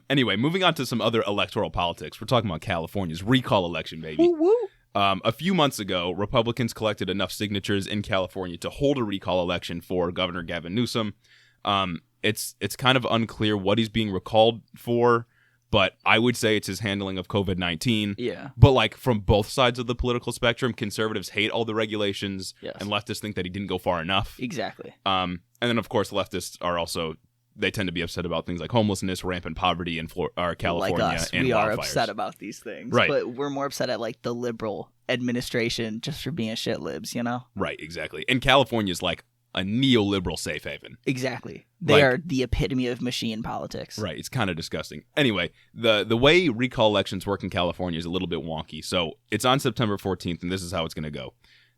Anyway, moving on to some other electoral politics. We're talking about California's recall election, baby. Woo woo. A few months ago, Republicans collected enough signatures in California to hold a recall election for Governor Gavin Newsom. It's kind of unclear what he's being recalled for, but I would say it's his handling of COVID-19. Yeah. But like from both sides of the political spectrum, conservatives hate all the regulations, Yes. and leftists think that he didn't go far enough. Exactly. And then, of course, leftists are also, they tend to be upset about things like homelessness, rampant poverty in California, like us, and we are wildfires. upset about these things. Right. But we're more upset at like the liberal administration just for being shit libs, you know? Right, exactly. And California is like a neoliberal safe haven. Exactly. They Like- are the epitome of machine politics. Right, it's kind of disgusting. Anyway, the way recall elections work in California is a little bit wonky. So it's on September 14th, and this is how it's going to go.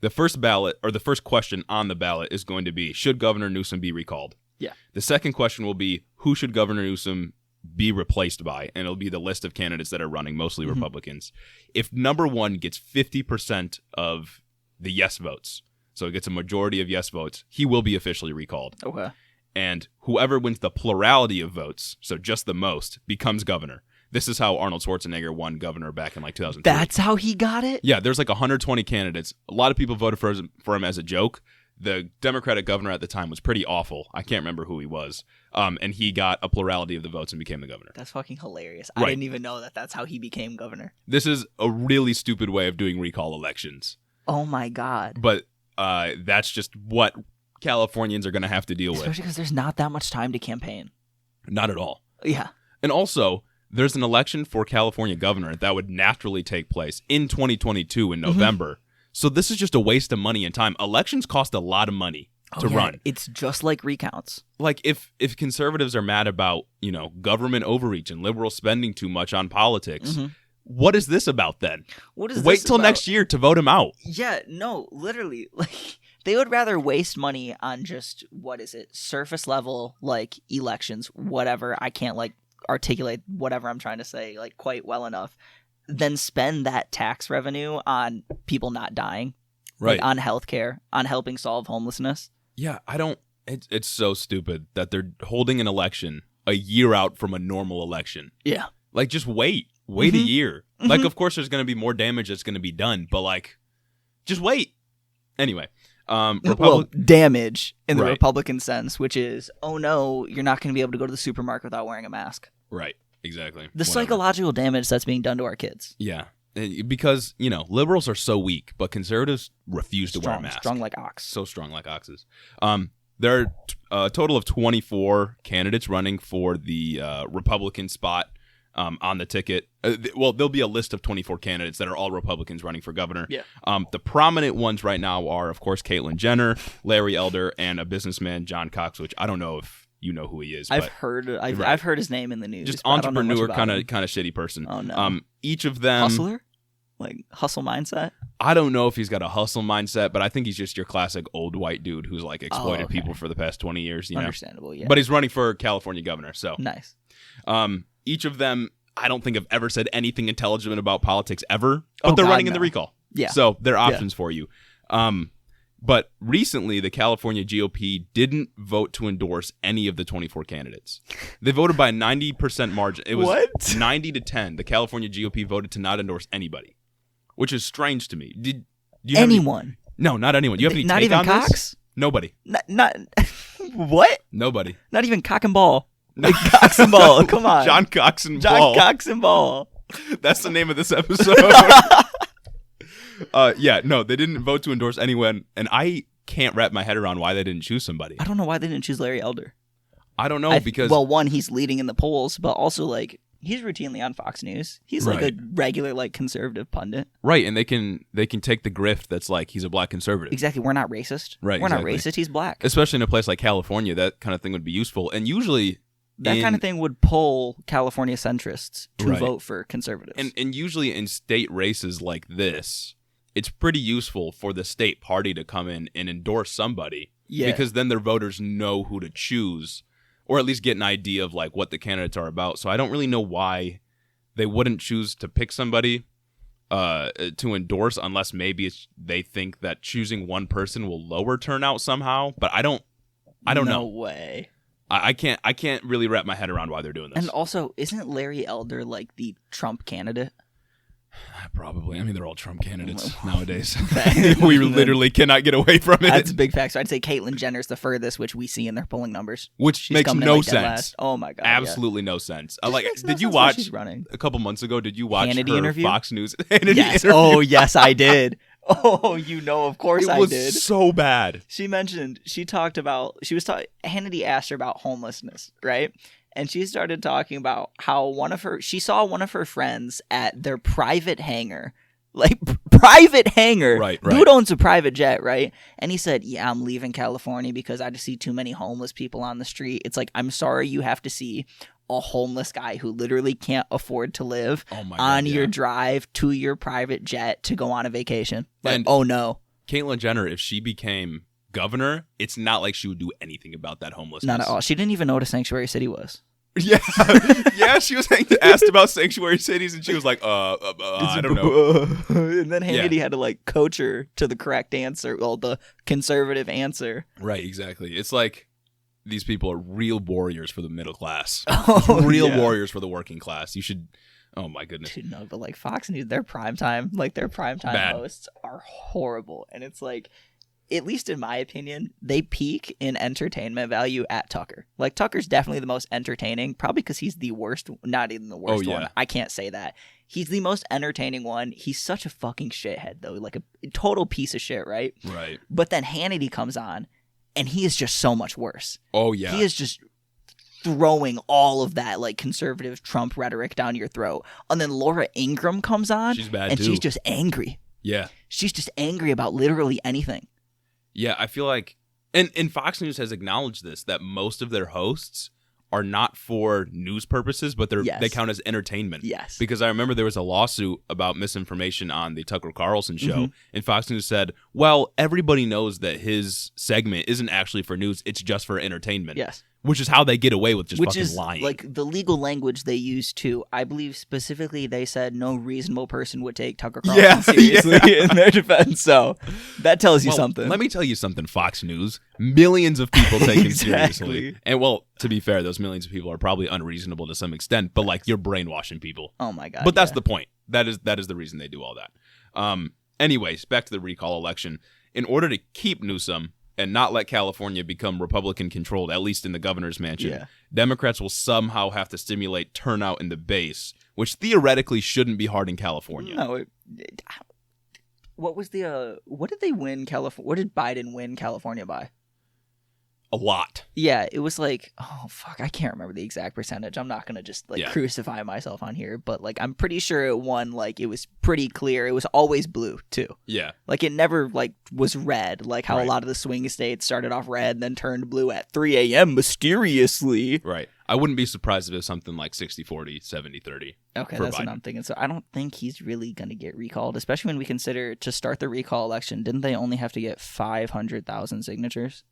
The first ballot, or the first question on the ballot is going to be, should Governor Newsom be recalled? Yeah. The second question will be, who should Governor Newsom be replaced by? And it'll be the list of candidates that are running, mostly Mhm. Republicans. If number one gets 50% of the yes votes, so it gets a majority of yes votes, he will be officially recalled. Okay. And whoever wins the plurality of votes, so just the most, becomes governor. This is how Arnold Schwarzenegger won governor back in like 2003. That's how he got it? Yeah, there's like 120 candidates. A lot of people voted for him as a joke. The Democratic governor at the time was pretty awful. I can't remember who he was. And he got a plurality of the votes and became the governor. That's fucking hilarious. Right. I didn't even know that that's how he became governor. This is a really stupid way of doing recall elections. Oh my God. But that's just what Californians are going to have to deal with. Especially because there's not that much time to campaign. Not at all. Yeah. And also, there's an election for California governor that would naturally take place in 2022 in November. So this is just a waste of money and time. Elections cost a lot of money to run. It's just like recounts. Like if conservatives are mad about, government overreach and liberal spending too much on politics, what is this about then? What is Wait this till about? next year to vote him out. Yeah, no, literally. Like they would rather waste money on just surface level like elections, whatever. I can't like articulate whatever I'm trying to say like quite well enough. Than spend that tax revenue on people not dying, Right. Like on healthcare, on helping solve homelessness. Yeah, it's so stupid that they're holding an election a year out from a normal election. Yeah. Like, just wait a year. Like, of course, there's going to be more damage that's going to be done, but like, just wait. Anyway, Well, damage in the Right. Republican sense, which is, oh no, you're not going to be able to go to the supermarket without wearing a mask. Right, exactly. The Whatever. psychological damage that's being done to our kids. Yeah, because liberals are so weak, but conservatives refuse to wear a mask. Strong like ox. So strong like oxes. There are a total of 24 candidates running for the Republican spot on the ticket. There'll be a list of 24 candidates that are all Republicans running for governor. Yeah. The prominent ones right now are, of course, Caitlyn Jenner, Larry Elder, and a businessman, John Cox, which I don't know if you know who he is. I've but heard Right. I've heard his name in the news. just but I don't know much entrepreneur, about kind him. of shitty person. Oh no. Each of them, Hustler? Like hustle mindset? I don't know if he's got a hustle mindset, but I think he's just your classic old white dude who's like exploited okay. people for the past 20 years. You know? Understandable, yeah. But he's running for California governor, so nice. each of them, I don't think have ever said anything intelligent about politics ever, but Oh, they're God, running in the no. recall. Yeah. So there are options for you. But recently, the California GOP didn't vote to endorse any of the 24 candidates. They voted by a 90% margin. It was What? 90 to 10. The California GOP voted to not endorse anybody, which is strange to me. Do you have Anyone? no, not anyone. Do you have any Not take even on this? Cox? Nobody. Not what? Nobody. Not even cock and ball. Like Cox and ball. Come on. John Cox and John Ball. Cox and ball. That's the name of this episode. Yeah, no, they didn't vote to endorse anyone, and I can't wrap my head around why they didn't choose somebody. I don't know why they didn't choose Larry Elder. I don't know because one, he's leading in the polls, but also like he's routinely on Fox News. He's like Right. a regular like conservative pundit. right, and they can take the grift that's like he's a black conservative, Exactly. We're not racist. Right, We're exactly. not racist. He's black. especially in a place like California. That kind of thing would be useful, and usually That kind of thing would pull California centrists to Right. vote for conservatives. and usually in state races like this, it's pretty useful for the state party to come in and endorse somebody. Yeah. Because then their voters know who to choose, or at least get an idea of like what the candidates are about. So I don't really know why they wouldn't choose to pick somebody to endorse unless maybe they think that choosing one person will lower turnout somehow. But I don't no know. way. I can't really wrap my head around why they're doing this. And also, isn't Larry Elder like the Trump candidate? Probably. I mean, they're all Trump candidates nowadays. We literally cannot get away from it. That's a big fact. So I'd say Caitlyn Jenner's the furthest, which we see in their polling numbers. Which She's makes coming in, no like, dead sense. last. Oh my god. Absolutely no sense. Just Like, makes no did you sense why watch she's running. a couple months ago? Did you watch Hannity her interview? Fox News Hannity Yes. interview? Oh yes, I did. Oh, of course I It was did. so bad. Hannity asked her about homelessness, right? And she started talking about how she saw one of her friends at their private hangar. Like, private hangar. Right. Dude owns a private jet, right? And he said, yeah, I'm leaving California because I just see too many homeless people on the street. It's like, I'm sorry you have to see a homeless guy who literally can't afford to live on your drive to your private jet to go on a vacation. Like, And oh no. Caitlyn Jenner, if she became governor, it's not like she would do anything about that homelessness. Not at all. She didn't even know what a sanctuary city was. Yeah, yeah. She was asked about sanctuary cities, and she was like, I don't know. And then Hannity had to like coach her to the correct answer, well, the conservative answer. Right, exactly. It's like these people are real warriors for the middle class, Real warriors for the working class. You should. Oh my goodness. Dude, no, but like Fox News, their primetime Bad. hosts are horrible, and it's like, at least in my opinion, they peak in entertainment value at Tucker. Like, Tucker's definitely the most entertaining, probably because he's the worst, not even the worst one. I can't say that. He's the most entertaining one. He's such a fucking shithead, though. Like, a total piece of shit, right? Right. But then Hannity comes on, and he is just so much worse. Oh, yeah. He is just throwing all of that, like, conservative Trump rhetoric down your throat. And then Laura Ingraham comes on, She's bad, and too. she's just angry. Yeah. She's just angry about literally anything. Yeah, I feel like, and Fox News has acknowledged this, that most of their hosts are not for news purposes, but they count as entertainment. Yes. Because I remember there was a lawsuit about misinformation on the Tucker Carlson show, Mm-hmm. and Fox News said, well, everybody knows that his segment isn't actually for news, it's just for entertainment. Yes. Which is how they get away with just Which fucking is lying. like the legal language they use too. I believe specifically they said no reasonable person would take Tucker Carlson seriously in their defense. So that tells you something. Let me tell you something, Fox News. Millions of people take him Exactly. seriously. And well, to be fair, those millions of people are probably unreasonable to some extent, but like you're brainwashing people. Oh my god. But that's the point. That is the reason they do all that. Anyways, back to the recall election. In order to keep Newsom and not let California become Republican controlled, at least in the governor's mansion, Democrats will somehow have to stimulate turnout in the base, which theoretically shouldn't be hard in California. No. What did they win California? What did Biden win California by? A lot. Yeah, it was like, oh fuck, I can't remember the exact percentage. I'm not gonna just crucify myself on here, but like I'm pretty sure it won. Like it was pretty clear. It was always blue too. Yeah. Like it never like was red. Like how a lot of the swing states started off red and then turned blue at 3 a.m. mysteriously. Right. I wouldn't be surprised if it was something like 60-40, 70-30. Okay, for that's Biden. what I'm thinking. So I don't think he's really gonna get recalled, especially when we consider to start the recall election. Didn't they only have to get 500,000 signatures?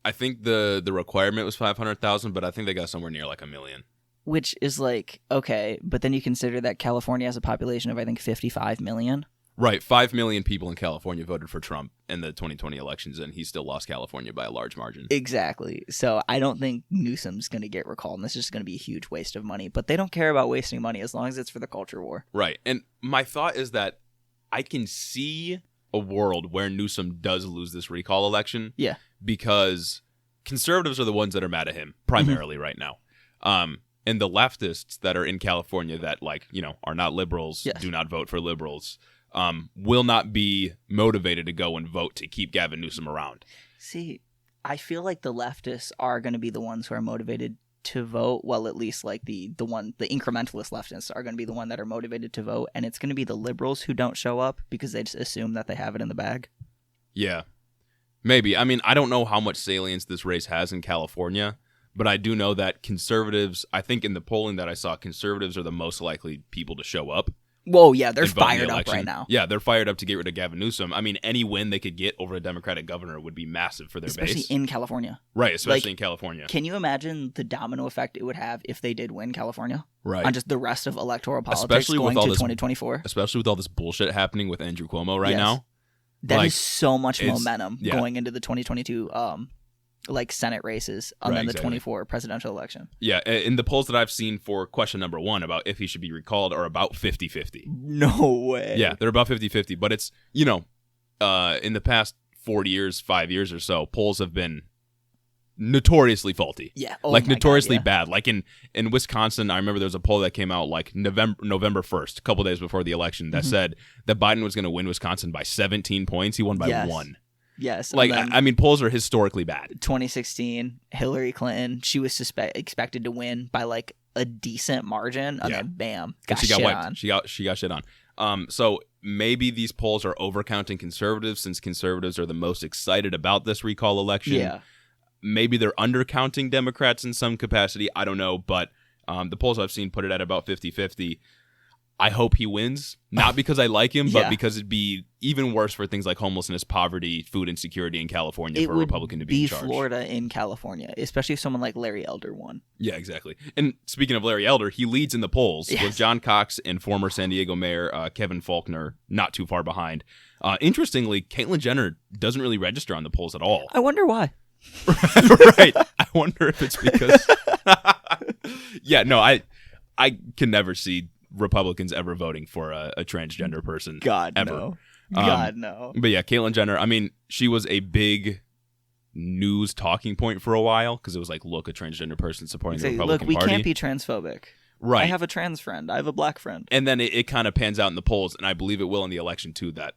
I think the requirement was 500,000, but I think they got somewhere near like 1 million. Which is like, okay, but then you consider that California has a population of, I think, 55 million. Right. 5 million people in California voted for Trump in the 2020 elections, and he still lost California by a large margin. Exactly. So I don't think Newsom's going to get recalled, and this is just going to be a huge waste of money. But they don't care about wasting money as long as it's for the culture war. Right. And my thought is that I can see a world where Newsom does lose this recall election. Yeah. Because conservatives are the ones that are mad at him primarily right now. And the leftists that are in California that, like, you know, are not liberals, do not vote for liberals, will not be motivated to go and vote to keep Gavin Newsom around. See, I feel like the leftists are going to be the ones who are motivated to vote. Well, at least like the incrementalist leftists are going to be the one that are motivated to vote, and it's going to be the liberals who don't show up because they just assume that they have it in the bag. Yeah, maybe. I mean, I don't know how much salience this race has in California, but I do know that conservatives, I think in the polling that I saw, conservatives are the most likely people to show up. Whoa, yeah, they're and vote in the fired up election. right now. Yeah, they're fired up to get rid of Gavin Newsom. I mean, any win they could get over a Democratic governor would be massive for their Especially base. in California. Right, especially Like, in California. Can you imagine the domino effect it would have if they did win California? Right. On just the rest of electoral politics Especially going with all to this- 2024? Especially with all this bullshit happening with Andrew Cuomo right Yes. now. That Like, is so much it's- momentum yeah. going into the 2022 like Senate races and then the exactly. 24 presidential election. Yeah, in the polls that I've seen for question number 1 about if he should be recalled are about 50-50. No way. Yeah, they're about 50-50. But it's, in the past 5 years or so, polls have been notoriously faulty. Yeah. Notoriously God, yeah. bad. Like in Wisconsin, I remember there was a poll that came out like November 1st, a couple days before the election, that said that Biden was going to win Wisconsin by 17 points. He won by 1. Yes. Like, I mean, polls are historically bad. 2016, Hillary Clinton, she was expected to win by like a decent margin, and then bam, and she got shit wiped. on. She got shit on. So maybe these polls are overcounting conservatives, since conservatives are the most excited about this recall election. Yeah. Maybe they're undercounting Democrats in some capacity. I don't know, but the polls I've seen put it at about 50-50. I hope he wins, not because I like him, but because it'd be even worse for things like homelessness, poverty, food insecurity in California for a Republican to be in charge. Florida in California, especially if someone like Larry Elder won. Yeah, exactly. And speaking of Larry Elder, he leads in the polls with John Cox and former San Diego Mayor Kevin Faulconer not too far behind. Interestingly, Caitlyn Jenner doesn't really register on the polls at all. I wonder why. Right. I wonder if it's because... Yeah, no, I can never see Republicans ever voting for a transgender person. God, ever. no. God, no. But yeah, Caitlyn Jenner, I mean, she was a big news talking point for a while because it was like, look, a transgender person supporting the Republican Party. Look, we can't be transphobic. Right. I have a trans friend. I have a black friend. And then it kind of pans out in the polls, and I believe it will in the election too, that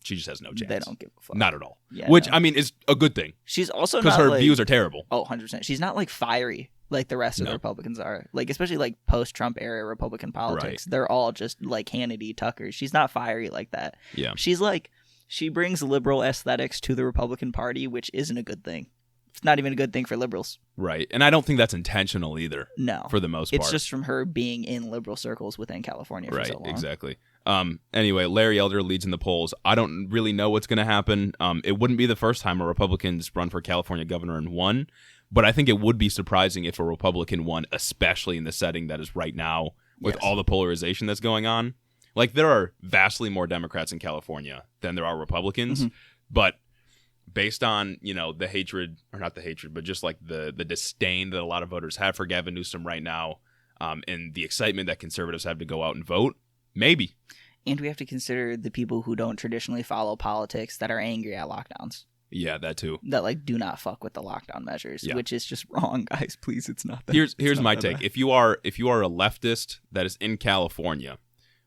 she just has no chance. They don't give a fuck. Not at all. Yeah, Which, I mean, is a good thing. She's also not because her like, views are terrible. Oh, 100%. She's not like fiery like the rest of the Republicans are. Like, especially like post-Trump era Republican politics. Right. They're all just like Hannity, Tucker. She's not fiery like that. Yeah. She's like, she brings liberal aesthetics to the Republican Party, which isn't a good thing. It's not even a good thing for liberals. Right. And I don't think that's intentional either. No. For the most part. It's just from her being in liberal circles within California for so long. Right, exactly. Anyway, Larry Elder leads in the polls. I don't really know what's going to happen. It wouldn't be the first time a Republican's run for California governor and won, but I think it would be surprising if a Republican won, especially in the setting that is right now with all the polarization that's going on. Like, there are vastly more Democrats in California than there are Republicans, but based on, the hatred, or not the hatred, but just like the disdain that a lot of voters have for Gavin Newsom right now, and the excitement that conservatives have to go out and vote, maybe. And we have to consider the people who don't traditionally follow politics that are angry at lockdowns. Yeah, that too. That like do not fuck with the lockdown measures, which is just wrong, guys. Please, it's not that. Here's my take. If you are a leftist that is in California,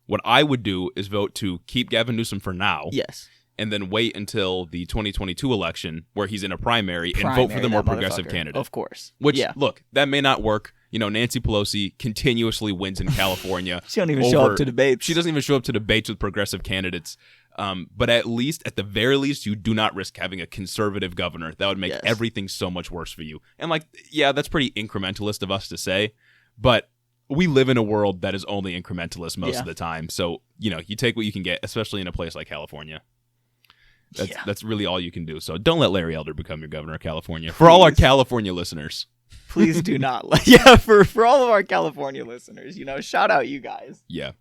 what I would do is vote to keep Gavin Newsom for now. Yes. And then wait until the 2022 election where he's in a primary and vote for the more progressive candidate. Of course. Which, look, that may not work. Nancy Pelosi continuously wins in California. She don't even show up to debates. She doesn't even show up to debates with progressive candidates. But at the very least, you do not risk having a conservative governor. That would make everything so much worse for you. And that's pretty incrementalist of us to say. But we live in a world that is only incrementalist most of the time. So, you take what you can get, especially in a place like California. That's really all you can do. So don't let Larry Elder become your governor of California. For all our California listeners. Please do not. For all of our California listeners, shout out you guys. Yeah.